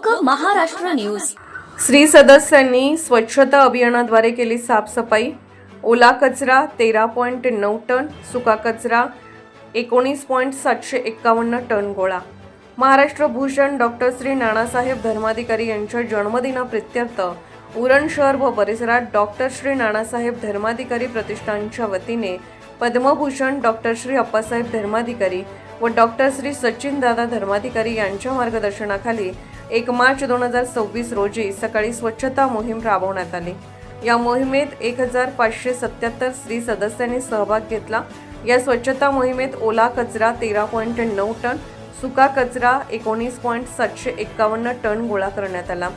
लोक महाराष्ट्र न्यूज। श्री सदस्यांनी स्वच्छता अभियानाद्वारे केली साफसफाई। ओला कचरा 13.9 टन, सुका कचरा 19.751 टन गोळा। महाराष्ट्र भूषण डॉक्टर श्री नानासाहेब धर्माधिकारी यांच्या जन्मदिनाप्रित्यर्थ उरण शहर व परिसरात डॉक्टर श्री नानासाहेब धर्माधिकारी प्रतिष्ठानच्या वतीने पद्मभूषण डॉक्टर श्री अप्पासाहेब धर्माधिकारी व डॉक्टर श्री सचिन दादा धर्माधिकारी यांच्या मार्गदर्शनाखाली 1 मार्च 2026 रोजी सकाळी स्वच्छता मोहीम राबवण्यात आली। या मोहिमेत 1577 स्त्री सदस्यांनी सहभाग घेतला। या स्वच्छता मोहिमेत ओला कचरा 13.9 टन, सुका कचरा 19.751 टन गोळा करण्यात आला।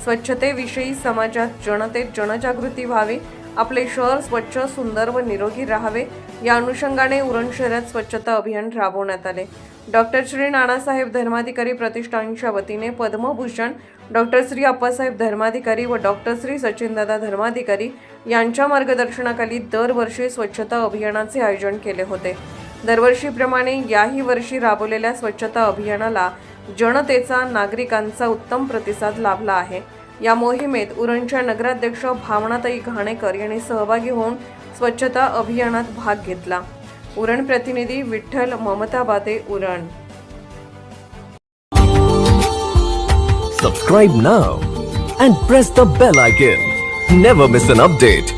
स्वच्छतेविषयी समाजात जनतेत जनजागृती व्हावी, आपले शहर स्वच्छ, सुंदर व निरोगी राहावे या अनुषंगाने उरण शहरात स्वच्छता अभियान राबवण्यात आले। डॉक्टर श्री नानासाहेब धर्माधिकारी प्रतिष्ठानच्या वतीने पद्मभूषण डॉक्टर श्री अप्पासाहेब धर्माधिकारी व डॉक्टर श्री सचिनदादा धर्माधिकारी यांच्या मार्गदर्शनाखाली दरवर्षी स्वच्छता अभियानाचे आयोजन केले होते। दरवर्षीप्रमाणे याही वर्षी राबवलेल्या स्वच्छता अभियानाला जनतेचा, नागरिकांचा उत्तम प्रतिसाद लाभला आहे। या मोहिमेत उरणच्या नगराध्यक्ष भावनाताई घाणेकर यांनी सहभागी होऊन स्वच्छता अभियानात भाग घेतला। उरण प्रतिनिधी Vitthal ममताबादे, Uran. Subscribe now and press the bell icon. Never miss an update.